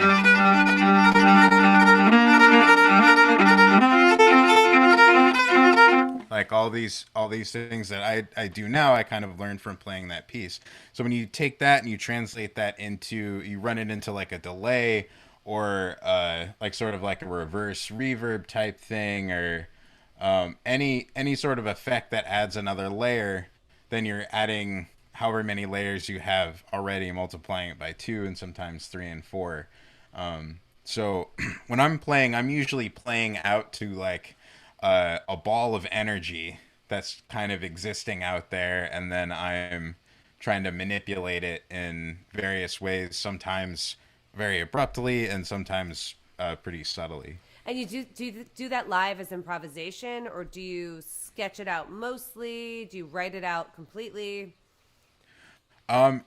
Like all these things that I do now, I kind of learned from playing that piece. So when you take that and you translate that you run it into like a delay, or like sort of like a reverse reverb type thing, or any sort of effect that adds another layer, then you're adding however many layers you have already, multiplying it by 2 and sometimes 3 and 4. So when I'm playing, I'm usually playing out to like a ball of energy that's kind of existing out there, and then I'm trying to manipulate it in various ways, sometimes very abruptly and sometimes pretty subtly. And you do that live as improvisation, or do you sketch it out mostly? Do you write it out completely?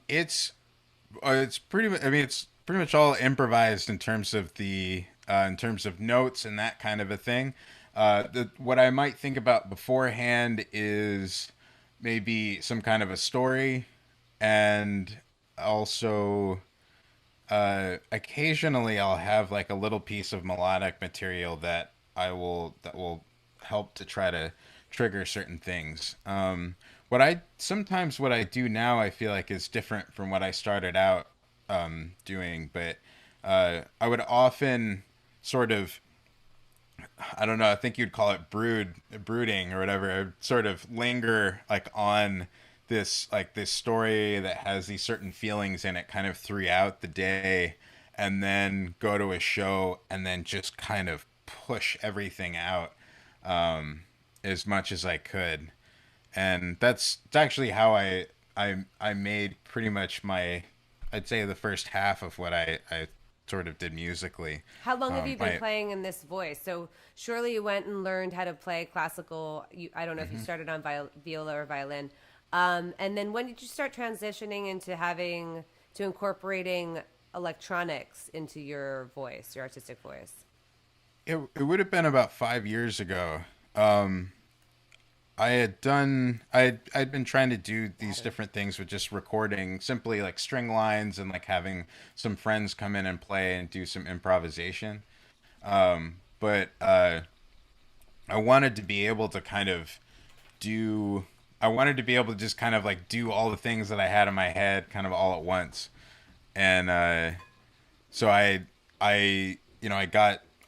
It's pretty much, I mean, it's pretty much all improvised in terms of in terms of notes and that kind of a thing. What I might think about beforehand is maybe some kind of a story, and also occasionally I'll have like a little piece of melodic material that will help to try to trigger certain things. What I do now I feel like is different from what I started out doing, but I would often sort of, I don't know, I think you'd call it brooding or whatever. I'd sort of linger like on this story that has these certain feelings in it kind of throughout the day, and then go to a show and then just kind of push everything out as much as I could. And it's actually how I made pretty much my, I'd say, the first half of what I sort of did musically. How long have you been my- playing in this voice? So surely you went and learned how to play classical. I don't know if you started on viola or violin. And then when did you start transitioning to incorporating electronics into your voice, your artistic voice? It would have been about 5 years ago. I'd been trying to do these different things with just recording simply like string lines and like having some friends come in and play and do some improvisation. But I wanted to be able to kind of I wanted to be able to just kind of like do all the things that I had in my head kind of all at once. And so I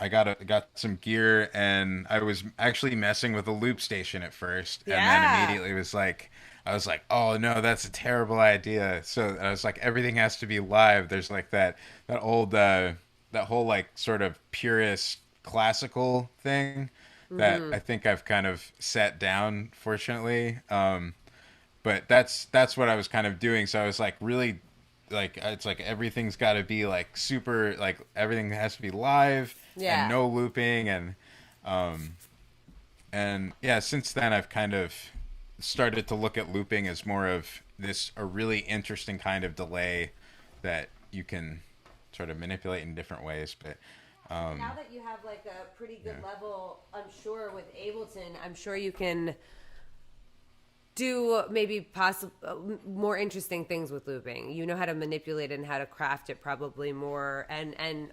got some gear, and I was actually messing with a loop station at first, and then immediately I was like, oh no, that's a terrible idea. So I was like, everything has to be live. There's like that whole like sort of purist classical thing that I think I've kind of set down, fortunately. But that's what I was kind of doing. So I was like really like, it's like everything's got to be like super, like everything has to be live and no looping, and yeah, since then I've kind of started to look at looping as more of a really interesting kind of delay that you can sort of manipulate in different ways. But now that you have like a pretty good level, I'm sure with Ableton, I'm sure you can do maybe more interesting things with looping. You know how to manipulate it and how to craft it probably more and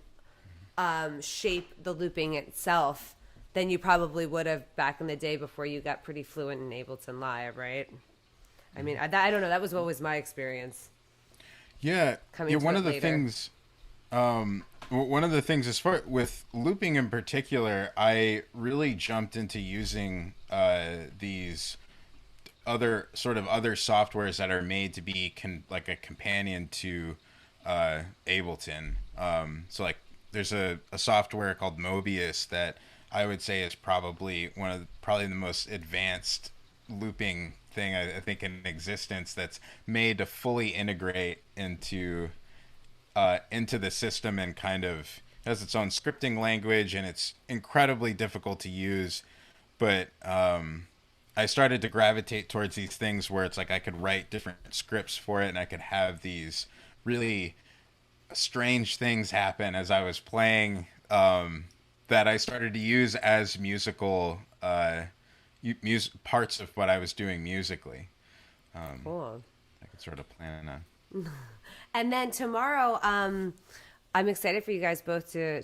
shape the looping itself than you probably would have back in the day before you got pretty fluent in Ableton Live, right? I mean, I don't know. That was always my experience. Yeah, one of the things as far with looping in particular, I really jumped into using these other softwares that are made to be like a companion to Ableton. So like there's a software called Mobius that I would say is probably the most advanced looping thing I think in existence, that's made to fully integrate into the system, and kind of has its own scripting language, and it's incredibly difficult to use. But I started to gravitate towards these things where it's like I could write different scripts for it, and I could have these really strange things happen as I was playing, that I started to use as musical parts of what I was doing musically. Cool. I could sort of plan on. And then tomorrow, I'm excited for you guys both to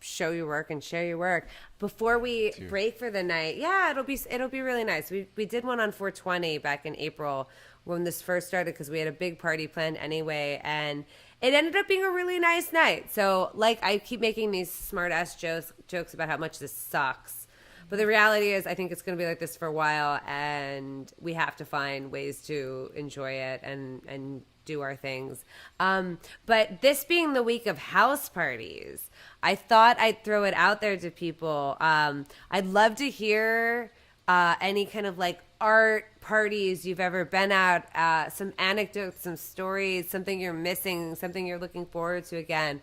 show your work and share your work before we break for the night. Yeah, it'll be really nice. We did one on 420 back in April when this first started, because we had a big party planned anyway, and it ended up being a really nice night. So like, I keep making these smart ass jokes about how much this sucks, but the reality is I think it's going to be like this for a while, and we have to find ways to enjoy it and do our things. But this being the week of house parties, I thought I'd throw it out there to people. I'd love to hear any kind of like art parties you've ever been at, some anecdotes, some stories, something you're missing, something you're looking forward to again.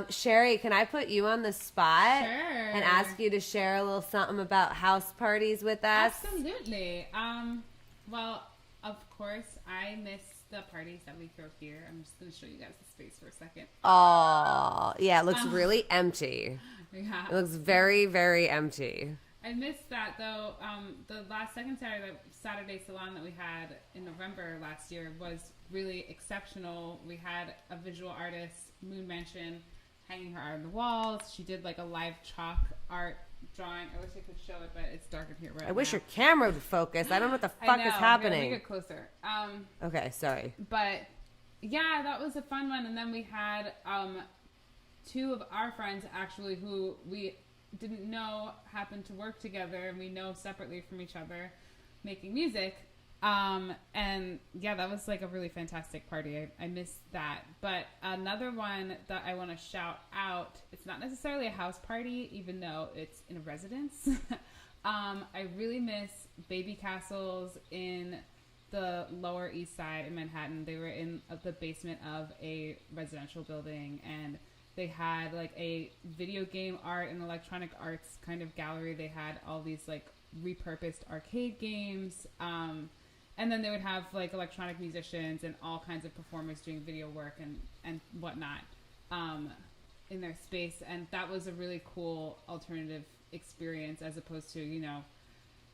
Sherry, can I put you on the spot and ask you to share a little something about house parties with us? Absolutely. Well, of course, I miss the parties that we throw here. I'm just going to show you guys the space for a second. Oh, yeah, it looks really empty. Yeah. It looks very, very empty. I missed that though. The last second Saturday salon that we had in November last year was really exceptional. We had a visual artist, Moon Mansion, hanging her art on the walls. She did like a live chalk art drawing. I wish I could show it, but it's dark in here right now. I wish your camera would focus. I don't know what the I fuck know. is Here, happening. let me get closer. Okay, sorry. But yeah, that was a fun one. And then we had two of our friends actually who we didn't know happened to work together, and we know separately from each other, making music. And yeah, that was like a really fantastic party. I missed that. But another one that I want to shout out, it's not necessarily a house party, even though it's in a residence. I really miss Baby Castles in the Lower East Side in Manhattan. They were in the basement of a residential building, and they had like a video game art and electronic arts kind of gallery. They had all these like repurposed arcade games. And then they would have like electronic musicians and all kinds of performers doing video work and whatnot in their space. And that was a really cool alternative experience as opposed to, you know,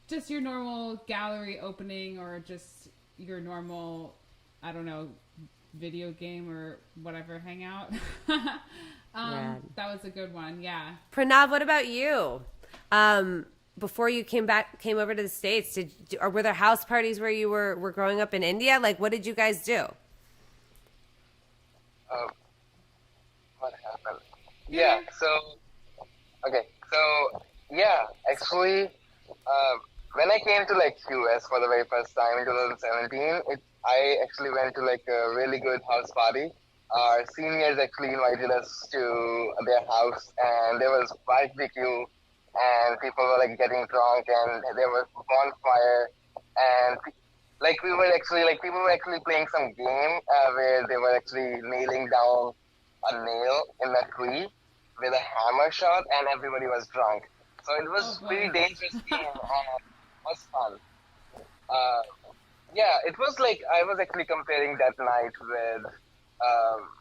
just your normal gallery opening or just your normal, I don't know, video game or whatever hangout. That was a good one. Yeah. Pranav, what about you? Before you came over to the States, or were there house parties where you were growing up in India? Like, what did you guys do? What happened? Yeah. Actually, when I came to like US for the very first time in 2017, I actually went to like a really good house party. Our seniors actually invited us to their house, and there was barbecue, and people were like getting drunk, and there was bonfire, and like people were actually playing some game where they were actually nailing down a nail in a tree with a hammer shot, and everybody was drunk. So it was pretty dangerous game, and it was fun. It was like I was actually comparing that night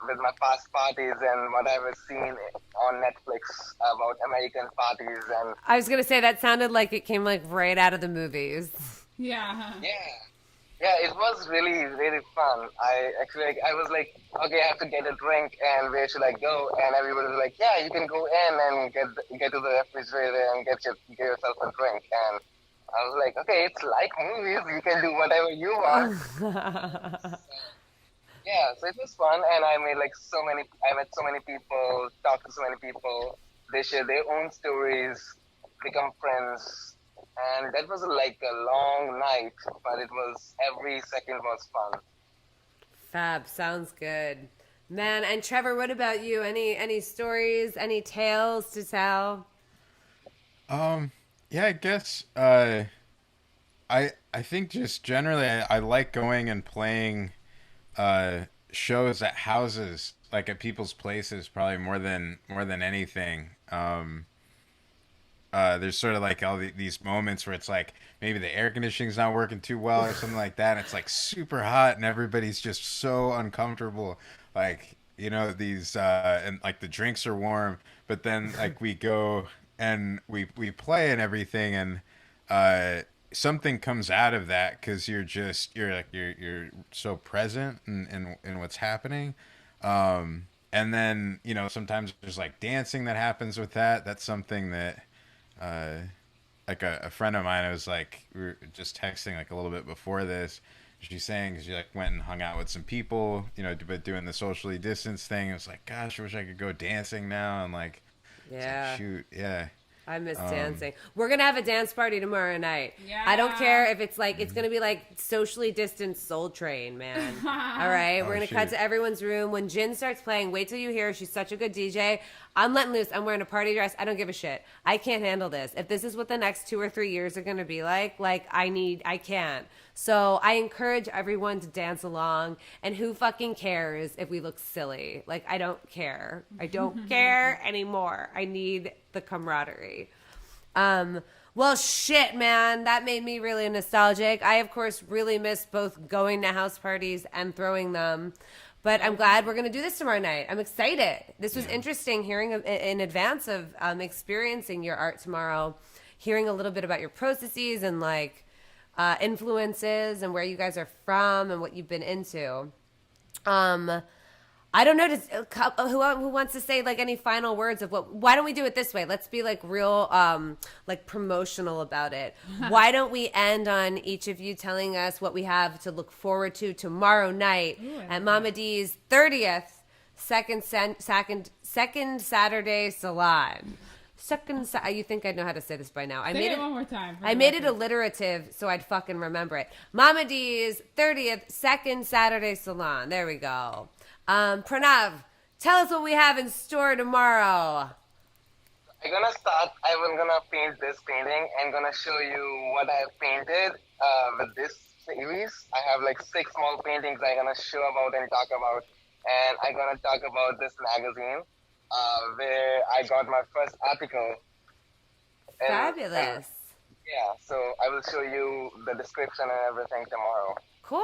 with my past parties and what I was seeing on Netflix about American parties. And I was gonna say that sounded like it came like right out of the movies. Yeah. Yeah, it was really, really fun. I was like, okay, I have to get a drink, and where should I go? And everybody was like, yeah, you can go in and get to the refrigerator and get yourself a drink. And I was like, okay, it's like movies. You can do whatever you want. So it was fun, and I met so many people, talked to so many people. They share their own stories, become friends, and that was like a long night, but every second was fun. Fab, sounds good, man. And Trevor, what about you? Any stories, any tales to tell? Yeah, I guess I think just generally I like going and playing shows at houses, like at people's places, probably more than anything. There's sort of like all these moments where it's like maybe the air conditioning's not working too well or something like that, and it's like super hot and everybody's just so uncomfortable, like, you know, these and like the drinks are warm, but then like we go and we play and everything, and something comes out of that because you're so present in what's happening, and then, you know, sometimes there's like dancing that happens with that. That's something that like a friend of mine, I was like, we were just texting like a little bit before this, she's saying she like went and hung out with some people, you know, but doing the socially distanced thing. It was like, gosh, I wish I could go dancing now, and like, Yeah. shoot, yeah. I miss dancing. We're going to have a dance party tomorrow night. Yeah. I don't care if it's like, it's going to be like socially distanced Soul Train, man. All right. We're going to cut to everyone's room. When Jin starts playing, wait till you hear her. She's such a good DJ. I'm letting loose. I'm wearing a party dress. I don't give a shit. I can't handle this. If this is what the next 2 or 3 years are going to be like I can't. So I encourage everyone to dance along, and who fucking cares if we look silly? Like, I don't care. I don't care anymore. I need the camaraderie. Well, shit, man, that made me really nostalgic. I, of course, really miss both going to house parties and throwing them. But I'm glad we're going to do this tomorrow night. I'm excited. This was interesting hearing in advance of experiencing your art tomorrow, hearing a little bit about your processes and like influences and where you guys are from and what you've been into. I don't know. Who wants to say like any final words of what? Why don't we do it this way? Let's be like real, like promotional about it. Why don't we end on each of you telling us what we have to look forward to tomorrow night at Mama D's 30th second Saturday Salon. You think I know how to say this by now? Say it one more time. I made it alliterative so I'd fucking remember it. Mama D's 30th second Saturday Salon. There we go. Pranav, tell us what we have in store tomorrow. I'm gonna start. I'm gonna paint this painting and gonna show you what I have painted with this series. I have like 6 small paintings I'm gonna show about and talk about, and I'm gonna talk about this magazine where I got my first article. Fabulous. Yeah, so I will show you the description and everything tomorrow. Cool.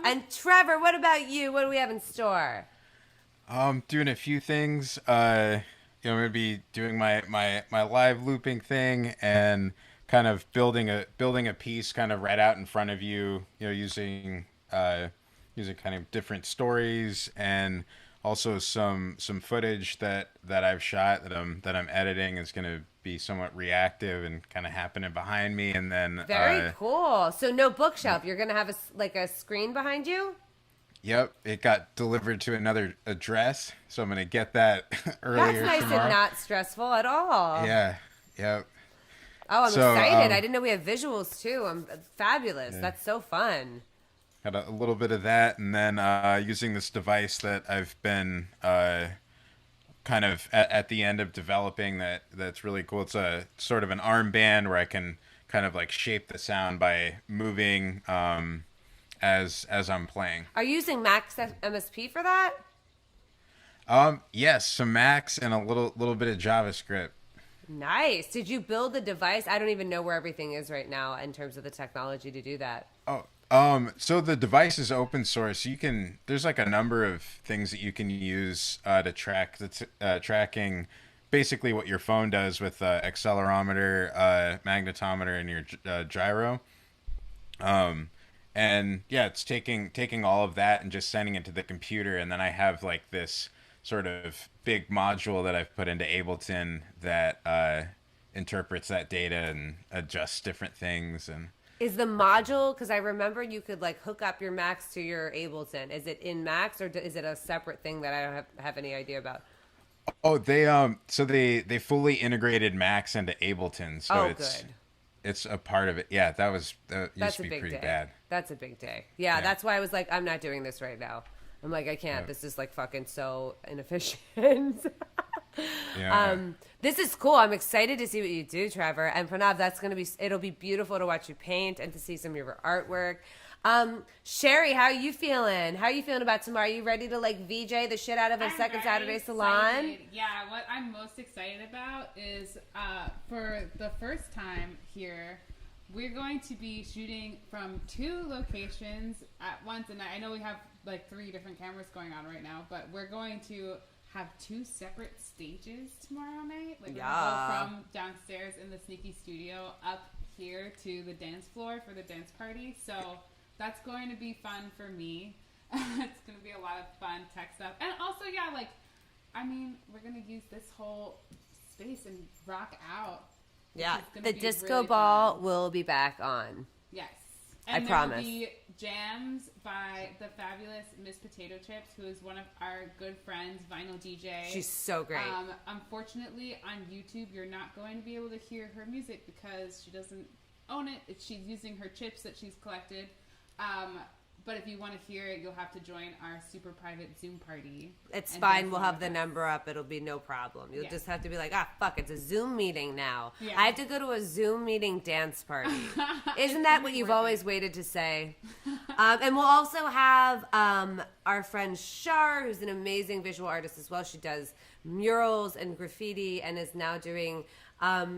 And Trevor, what about you? What do we have in store? Doing a few things. I'm gonna be doing my live looping thing and kind of building a piece kind of right out in front of you. Using kind of different stories and also some footage that I've shot that I'm editing is gonna be somewhat reactive and kind of happening behind me, and then very cool. So no bookshelf. You're gonna have a screen behind you. Yep, it got delivered to another address, so I'm gonna get that earlier. That's nice tomorrow. and not stressful at all. Yeah, yep. Oh, I'm So, excited. I didn't know we have visuals too. I'm fabulous. Yeah. That's so fun. Got a little bit of that, and then using this device that I've been kind of at the end of developing that's really cool. It's a sort of an armband where I can kind of like shape the sound by moving as I'm playing. Are you using Max MSP for that? Yes, some Max and a little bit of JavaScript. Nice. Did you build the device? I don't even know where everything is right now in terms of the technology to do that. So the device is open source. There's like a number of things that you can use to track tracking basically what your phone does with accelerometer, magnetometer, and your gyro. And yeah, it's taking all of that and just sending it to the computer, and then I have like this sort of big module that I've put into Ableton that interprets that data and adjusts different things. And Is the module, because I remember you could like hook up your Max to your Ableton. Is it in Max or is it a separate thing that I don't have any idea about? Oh, they fully integrated Max into Ableton, so it's a part of it. Yeah, that used to be pretty bad. That's a big day. Yeah, that's why I was like, I'm not doing this right now. I'm like, I can't. This is like fucking so inefficient. This is cool. I'm excited to see what you do, Trevor. And Pranav, it'll be beautiful to watch you paint and to see some of your artwork. Sherry, how are you feeling? How are you feeling about tomorrow? Are you ready to like VJ the shit out of a second Saturday Salon? Yeah, what I'm most excited about is for the first time here, we're going to be shooting from 2 locations at once. And I know we have like 3 different cameras going on right now, but we're going to have 2 separate stages tomorrow night. Like we're gonna go from downstairs in the sneaky studio up here to the dance floor for the dance party. So that's going to be fun for me. It's going to be a lot of fun tech stuff. And also, we're going to use this whole space and rock out. Yeah, the disco really ball will be back on. Yes. And I promise. There will be jams by the fabulous Miss Potato Chips, who is one of our good friends, vinyl DJ. She's so great. Unfortunately, on YouTube, you're not going to be able to hear her music because she doesn't own it. She's using her chips that she's collected. But if you want to hear it, you'll have to join our super private Zoom party. It's fine. We'll have the number up. It'll be no problem. You'll just have to be like, fuck, it's a Zoom meeting now. Yeah. I have to go to a Zoom meeting dance party. Isn't that what you've always waited to say? And we'll also have our friend Shar, who's an amazing visual artist as well. She does murals and graffiti and is now doing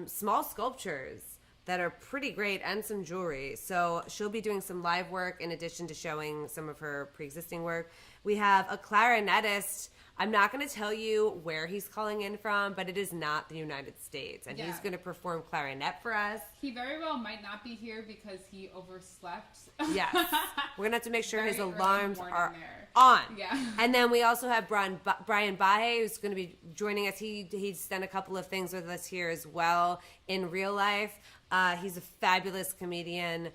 small sculptures that are pretty great, and some jewelry. So she'll be doing some live work in addition to showing some of her pre-existing work. We have a clarinetist, I'm not going to tell you where he's calling in from, but it is not the United States. And he's going to perform clarinet for us. He very well might not be here because he overslept. Yes. We're going to have to make sure his alarms are there. on. Yeah. And then we also have Brian Bahe, who's going to be joining us. He's done a couple of things with us here as well in real life. He's a fabulous comedian.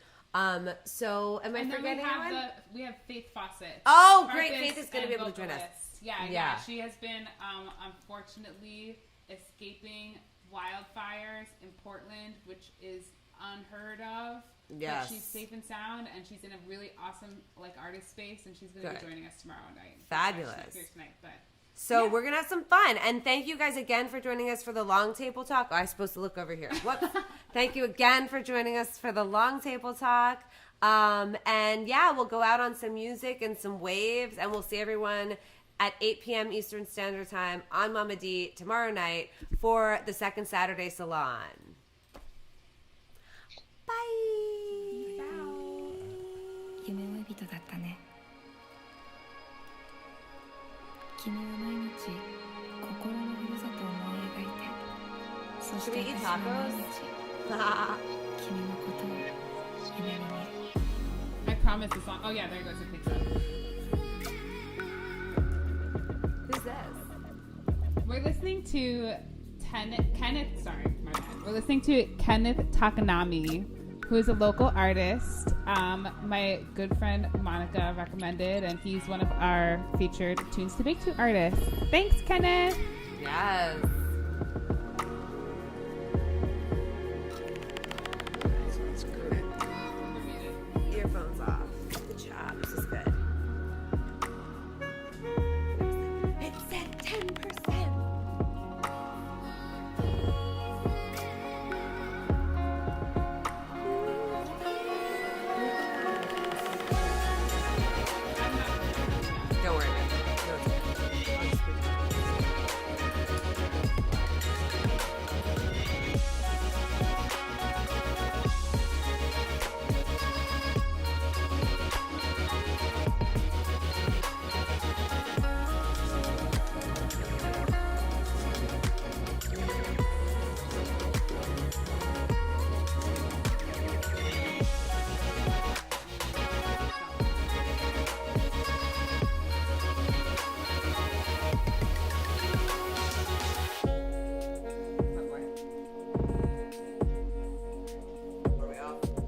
So am I forgetting anyone? We have Faith Fawcett. Oh, great. Faith is going to be able to join us. Yeah. She has been, unfortunately, escaping wildfires in Portland, which is unheard of. Yes. But she's safe and sound, and she's in a really awesome artist space, and she's going to be joining us tomorrow night. Fabulous. She's here tonight, but. So we're going to have some fun. And thank you guys again for joining us for the Long Table Talk. Oh, I was supposed to look over here. Whoops. Thank you again for joining us for the Long Table Talk. And yeah, we'll go out on some music and some waves, and we'll see everyone at 8 p.m. Eastern Standard Time on Mama D tomorrow night for the second Saturday Salon. Bye. 夢追い人だったね。君は毎日心のふるさとを思い描いて、そして私は毎日君のことを夢に見る。 I promise the song. Oh yeah, there goes the picture. Who's this? We're listening to Kenneth. Sorry, my bad. We're listening to Kenneth Takanami, who is a local artist. My good friend Monica recommended, and he's one of our featured Tunes to Bake To artists. Thanks, Kenneth. Yes. That's great.